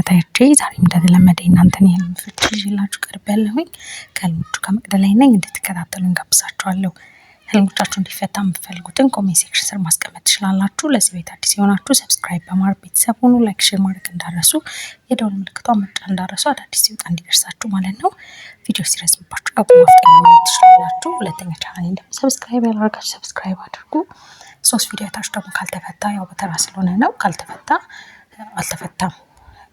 ተከታታዮቼ ዛሬም እንደተለመደ እናንተን የህልም ፍቺ ይዤላችሁ ቀርቤያለሁኝ። ከህልሞቹ ከመቅደላይ ነኝ። እንድትከታተሉኝ ጋብዛችኋለሁ። ህልሞቻችሁ እንዲፈታ የምትፈልጉትን ኮሜንት ሴክሽን ስር ማስቀመጥ ትችላላችሁ። ለዚህ ቤት አዲስ የሆናችሁ ሰብስክራይብ በማድረግ ቤተሰብ ሁኑ። ላይክ፣ ሼር ማድረግ እንዳረሱ፣ የደወል ምልክቷን መጫን እንዳረሱ፣ አዳዲስ ሲወጣ እንዲደርሳችሁ ማለት ነው። ቪዲዮ ሲረዝምባችሁ አቁማፍጠኛ ማየት ትችላላችሁ። ሁለተኛ ቻናሌን ደግሞ ሰብስክራይብ ያላደረጋችሁ ሰብስክራይብ አድርጉ። 3 ቪዲዮ አይታችሁ ደግሞ ካልተፈታ ያው በተራ ስለሆነ ነው። ካልተፈታ አልተፈታም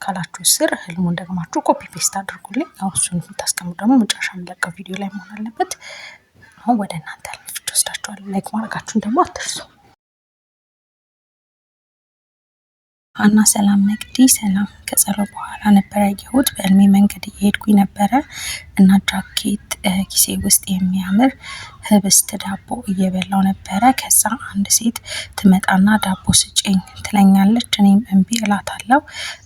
ካላችሁ ስር ህልሙን ደግማችሁ ኮፒ ፔስት አድርጉልኝ። ያው እሱን የምታስቀምጡ ደግሞ መጨረሻ የምለቀው ቪዲዮ ላይ መሆን አለበት። አሁን ወደ እናንተ ህልም ፍቺ ወስዳችኋለሁ። ላይክ ማድረጋችሁን ደግሞ አትርሱ። ሀና ሰላም መቅዲ ሰላም። ከጸሎት በኋላ ነበር ያየሁት። በህልሜ መንገድ እየሄድኩኝ ነበረ እና ጃኬት ኪሴ ውስጥ የሚያምር ህብስት ዳቦ እየበላው ነበረ። ከዛ አንድ ሴት ትመጣና ዳቦ ስጭኝ ትለኛለች። እኔም እምቢ እላታለሁ።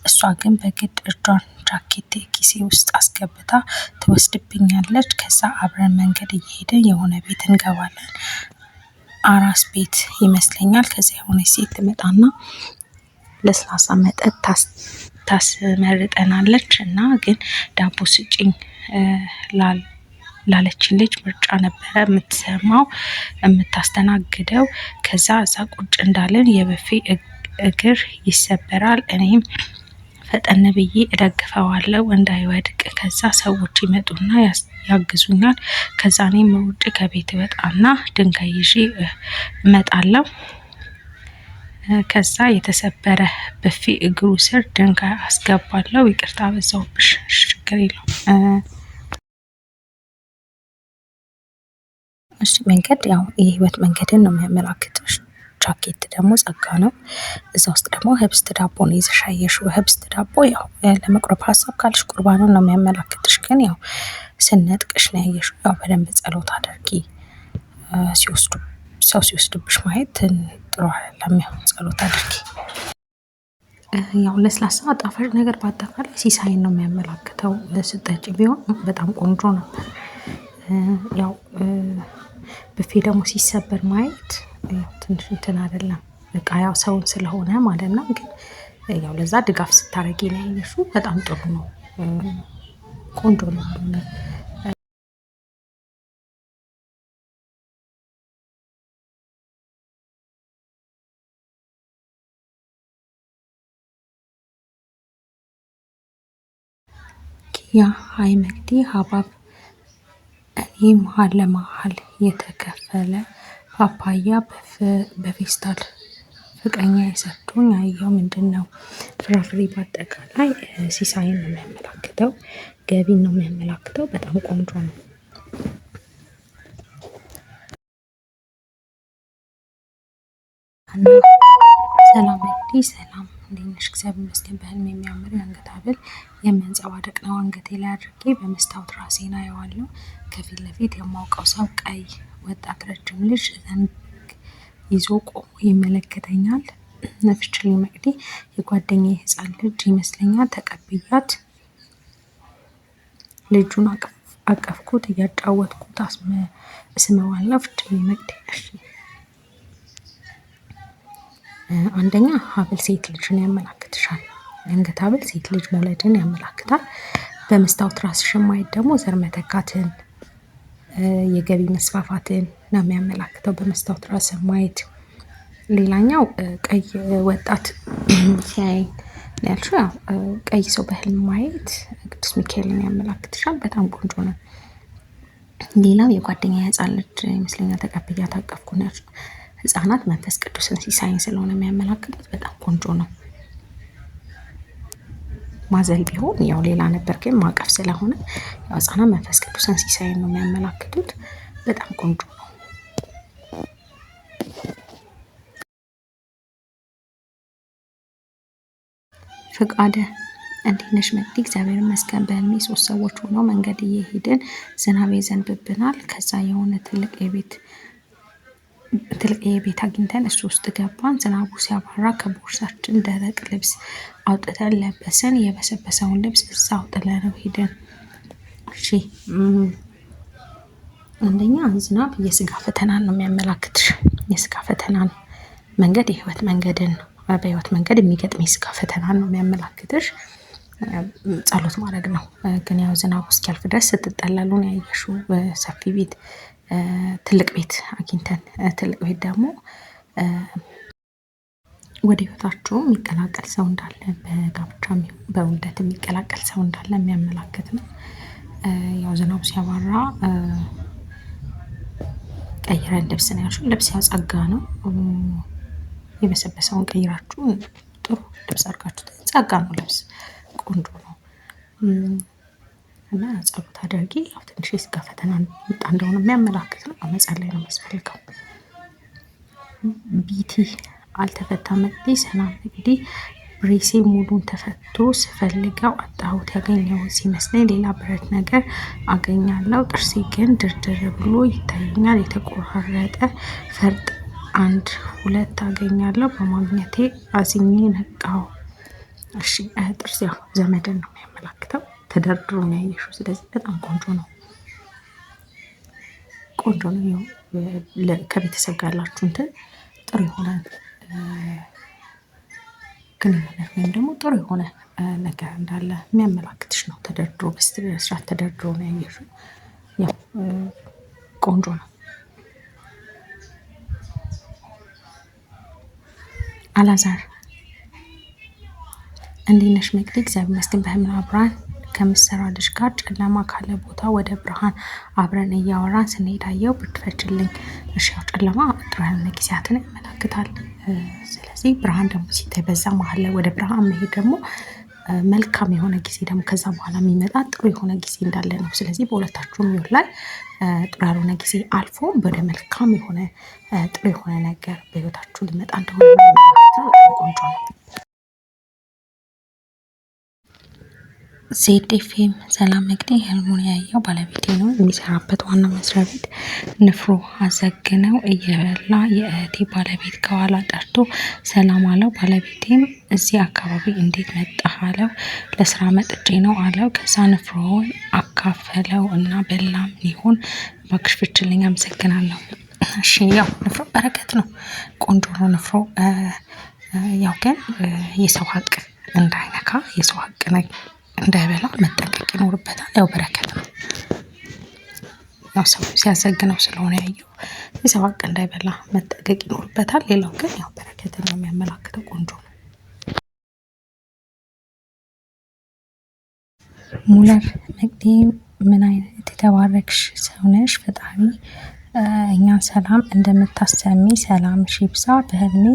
እሷ ግን በግድ እጇን ጃኬት ኪሴ ውስጥ አስገብታ ትወስድብኛለች። ከዛ አብረን መንገድ እየሄድን የሆነ ቤት እንገባለን። አራስ ቤት ይመስለኛል። ከዚያ የሆነች ሴት ትመጣና ለስላሳ መጠጥ ታስመርጠናለች እና ግን ዳቦ ስጭኝ ላለችን ልጅ ምርጫ ነበረ የምትሰማው የምታስተናግደው። ከዛ እዛ ቁጭ እንዳለን የበፌ እግር ይሰበራል። እኔም ፈጠን ብዬ እደግፈዋለሁ እንዳይወድቅ። ከዛ ሰዎች ይመጡና ያግዙኛል። ከዛ እኔም ሩጬ ከቤት እወጣና ድንጋይ ይዤ እመጣለሁ። ከዛ የተሰበረ በፌ እግሩ ስር ድንጋይ አስገባለሁ። ይቅርታ በዛውብሽ፣ ችግር የለውም። እሺ መንገድ ያው የህይወት መንገድን ነው የሚያመላክተው። ጃኬት ደግሞ ጸጋ ነው። እዛ ውስጥ ደግሞ ህብስት ዳቦ ነው ይዘሽ ያየሽው። ህብስት ዳቦ ያው ለመቁረብ ሀሳብ ካለሽ ቁርባኑን ነው የሚያመላክትሽ። ግን ያው ስነጥቅሽ ነው ያየሽው። ያው በደንብ ጸሎት አድርጊ። ሰው ሲወስድብሽ ማየት ጥሩ አይደለም። ያው ጸሎት አድርጊ። ያው ለስላሳ ጣፋጭ ነገር በአጠቃላይ ሲሳይን ነው የሚያመላክተው። ስጠጪ ቢሆን በጣም ቆንጆ ነበር። ያው በፌ ደግሞ ሲሰበር ማየት ትንሽ እንትን አይደለም። በቃ ያው ሰውን ስለሆነ ማለት ነው። ግን ያው ለዛ ድጋፍ ስታረጊ ነው ያየሽው። በጣም ጥሩ ነው፣ ቆንጆ ነው። ያ ሀይ መግዲ ሀባብ እኔ መሀል ለመሀል የተከፈለ ፓፓያ በፌስታል ፍቅረኛ የሰጡኝ አየሁ። ምንድን ነው? ፍራፍሬ በአጠቃላይ ሲሳይን ነው የሚያመላክተው፣ ገቢን ነው የሚያመላክተው። በጣም ቆንጆ ነው። ሰላም መቅዲ ሰላም፣ እንዴት ነሽ? እግዚአብሔር ይመስገን። በህልም የሚያምር የአንገት ሐብል የሚያንጸባርቅ ነው አንገቴ ላይ አድርጌ በመስታወት ራሴን አየዋለሁ። ከፊት ለፊት የማውቀው ሰው ቀይ ወጣት ረጅም ልጅ ዘንግ ይዞ ቆሞ ይመለከተኛል። ነፍችልኝ መቅዲ፣ የጓደኛዬ ህፃን ልጅ ይመስለኛል። ተቀብያት ልጁን አቀፍኩት፣ እያጫወትኩት እስመዋለሁ። ፍችልኝ መቅዲ። እሺ አንደኛ ሐብል ሴት ልጅን ያመላክትሻል። የአንገት ሐብል ሴት ልጅ መውለድን ያመላክታል። በመስታወት ራስሽን ማየት ደግሞ ዘር መተካትን፣ የገቢ መስፋፋትን ነው የሚያመላክተው በመስታወት ራስን ማየት። ሌላኛው ቀይ ወጣት ሲያይ ያልሽው ያው ቀይ ሰው በህልም ማየት ቅዱስ ሚካኤልን ያመላክትሻል። በጣም ቆንጆ ነው። ሌላው የጓደኛ ህፃን ልጅ ይመስለኛል። ተቀብያ ታቀፍኩ ነው ያልሽው። ህፃናት መንፈስ ቅዱስን ሲሳይን ስለሆነ የሚያመላክቱት በጣም ቆንጆ ነው። ማዘል ቢሆን ያው ሌላ ነበር፣ ግን ማቀፍ ስለሆነ ያው ህፃናት መንፈስ ቅዱስን ሲሳይን ነው የሚያመላክቱት። በጣም ቆንጆ ነው። ፍቃደ እንዴት ነሽ መቅዲ? እግዚአብሔር ይመስገን። በህልሜ 3 ሰዎች ሆነው መንገድ እየሄድን ዝናብ ይዘንብብናል። ከዛ የሆነ ትልቅ የቤት አግኝተን እሱ ውስጥ ገባን። ዝናቡ ሲያባራ ከቦርሳችን ደረቅ ልብስ አውጥተን ለበስን። የበሰበሰውን ልብስ እዛው ጥለነው ሄድን። እሺ አንደኛ ዝናብ የስጋ ፈተናን ነው የሚያመላክትሽ። የስጋ ፈተናን መንገድ የህይወት መንገድን ነው። በህይወት መንገድ የሚገጥም የስጋ ፈተናን ነው የሚያመላክትሽ። ጸሎት ማድረግ ነው። ግን ያው ዝናቡ እስኪያልፍ ድረስ ስትጠለሉ ነው ያየሽው። ሰፊ ቤት ትልቅ ቤት አግኝተን ትልቅ ቤት ደግሞ ወደ ህይወታችሁ የሚቀላቀል ሰው እንዳለ በጋብቻም ይሁን በውልደት የሚቀላቀል ሰው እንዳለ የሚያመላክት ነው። ያው ዝናቡ ሲያባራ ቀይረን ልብስ ነው ያልሽው። ልብስ ያው ጸጋ ነው። የበሰበሰውን ቀይራችሁ ጥሩ ልብስ አድርጋችሁ ጸጋ ነው ልብስ ቆንጆ ነው። እና ጸሎት አድርጊ። ያው ትንሽ የስጋ ፈተና መጣ እንደሆነ የሚያመላክት ነው። መጸለይ ነው የሚያስፈልገው። ቢቲ አልተፈታም። እንግዲህ ሰላም እንግዲህ ብሬሴ ሙሉን ተፈቶ ስፈልገው አጣሁት። ያገኘሁት ሲመስለኝ ሌላ ብረት ነገር አገኛለሁ። ጥርሴ ግን ድርድር ብሎ ይታየኛል። የተቆራረጠ ፈርጥ 1-2 አገኛለሁ። በማግኘቴ አዝኜ ነቃሁ። እሺ ጥርስ ያው ዘመድን ነው የሚያመላክተው። ተደርድሮ ነው ያየሽው። ስለዚህ በጣም ቆንጆ ነው። ቆንጆ ነው። ያው ከቤተሰብ ጋር ያላችሁ እንትን ጥሩ የሆነ ግንኙነት ወይም ደግሞ ጥሩ የሆነ ነገር እንዳለ የሚያመላክትሽ ነው። ተደርድሮ በስርዓት ተደርድሮ ነው ያየሽው። ያው ቆንጆ ነው። አላዛር እንዴት ነሽ መቅዲ? እግዚአብሔር ይመስገን። በህምራ ብርሃን ከምትሰራ ልጅ ጋር ጨለማ ካለ ቦታ ወደ ብርሃን አብረን እያወራን ስንሄድ አየሁ። ብትፈችልኝ። እሺ ያው ጨለማ ጥሩ ያልሆነ ጊዜያትን ያመላክታል። ስለዚህ ብርሃን ደግሞ ሲታይ በዛ መሀል ላይ ወደ ብርሃን መሄድ ደግሞ መልካም የሆነ ጊዜ ደግሞ ከዛ በኋላ የሚመጣ ጥሩ የሆነ ጊዜ እንዳለ ነው። ስለዚህ በሁለታችሁም ይሁን ላይ ጥሩ ያልሆነ ጊዜ አልፎ ወደ መልካም የሆነ ጥሩ የሆነ ነገር በህይወታችሁ ሊመጣ እንደሆነ በጣም ቆንጆ ነው። ዜድኤፍኤም ሰላም እንግዲህ ህልሙን ያየው ባለቤቴ ነው። የሚሰራበት ዋና መስሪያ ቤት ንፍሮ አዘግነው እየበላ የእህቴ ባለቤት ከኋላ ጠርቶ ሰላም አለው። ባለቤቴም እዚህ አካባቢ እንዴት መጣህ አለው። ለስራ መጥቼ ነው አለው። ከዛ ንፍሮውን አካፈለው እና በላም ይሁን እባክሽ ፍችልኝ። አመሰግናለሁ። እሺ ያው ንፍሮ በረከት ነው። ቆንጆ ነው ንፍሮ። ያው ግን የሰው ሀቅ እንዳይነካ የሰው ሀቅ እንዳይበላ መጠንቀቅ ይኖርበታል። ያው በረከት ነው። ያው ሰው ሲያዘግነው ስለሆነ ያየው የሰው ሀቅ እንዳይበላ መጠንቀቅ ይኖርበታል። ሌላው ግን ያው በረከትን ነው የሚያመላክተው። ቆንጆ ነው። ሙለር መቅዲ ምን አይነት የተባረክሽ ሰው ነሽ። ፈጣሪ እኛን ሰላም እንደምታሰሚ ሰላም ሺብዛ። በህልሜ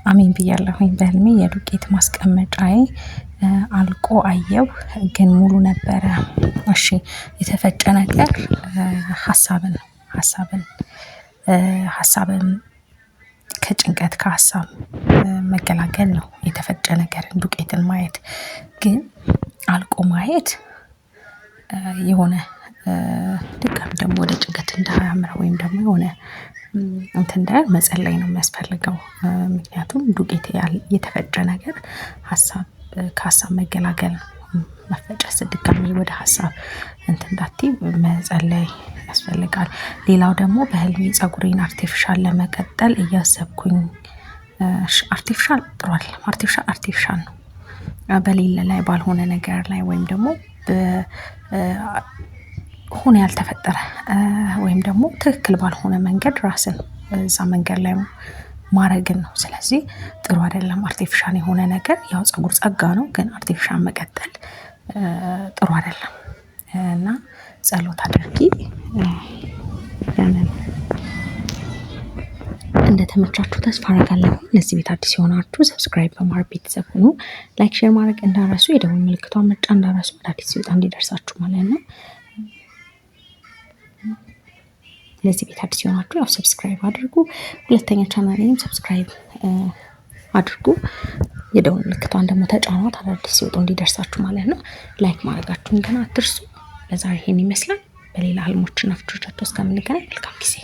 አሜን ብያለሁኝ። በህልሜ የዱቄት ማስቀመጫዬ አልቆ አየው ግን ሙሉ ነበረ። እሺ የተፈጨ ነገር ሀሳብን ነው። ሀሳብን ከጭንቀት ከሀሳብ መገላገል ነው። የተፈጨ ነገርን ዱቄትን ማየት ግን አልቆ ማየት የሆነ ድጋሚ ደግሞ ወደ ጭንቀት እንዳያምራ ወይም ደግሞ የሆነ እንትን እንዳይል መጸለይ ነው የሚያስፈልገው። ምክንያቱም ዱቄት የተፈጨ ነገር ከሀሳብ መገላገል ነው። መፈጨት ድጋሚ ወደ ሀሳብ እንትን እንዳትይ መጸለይ ያስፈልጋል። ሌላው ደግሞ በህልሜ ፀጉሬን አርቲፊሻል ለመቀጠል እያሰብኩኝ። አርቲፊሻል ጥሩ አይደለም። አርቲፊሻል ነው። በሌለ ላይ ባልሆነ ነገር ላይ ወይም ደግሞ ሆነ ያልተፈጠረ ወይም ደግሞ ትክክል ባልሆነ መንገድ ራስን እዛ መንገድ ላይ ማረግን ነው። ስለዚህ ጥሩ አይደለም። አርቲፊሻል የሆነ ነገር ያው ፀጉር ጸጋ ነው፣ ግን አርቲፊሻል መቀጠል ጥሩ አይደለም እና ጸሎት አድርጊ። እንደተመቻችሁ ተስፋ አደርጋለሁ። ለዚህ ቤት አዲስ የሆናችሁ ሰብስክራይብ በማድረግ ቤተሰብ ሁኑ። ላይክ ሼር ማድረግ እንዳረሱ፣ የደወል ምልክቷን ምርጫ እንዳረሱ፣ አዳዲስ ሲወጣ እንዲደርሳችሁ ማለት ነው። ለዚህ ቤት አዲስ የሆናችሁ ያው ሰብስክራይብ አድርጉ። ሁለተኛ ቻናሌንም ሰብስክራይብ አድርጉ። የደወል ምልክቷን ደግሞ ተጫኗት፣ አዳዲስ ሲወጡ እንዲደርሳችሁ ማለት ነው። ላይክ ማድረጋችሁን ግን አትርሱ። ለዛሬ ይሄን ይመስላል። በሌላ ህልሞችና ፍቾቻችሁ እስከምንገናኝ መልካም ጊዜ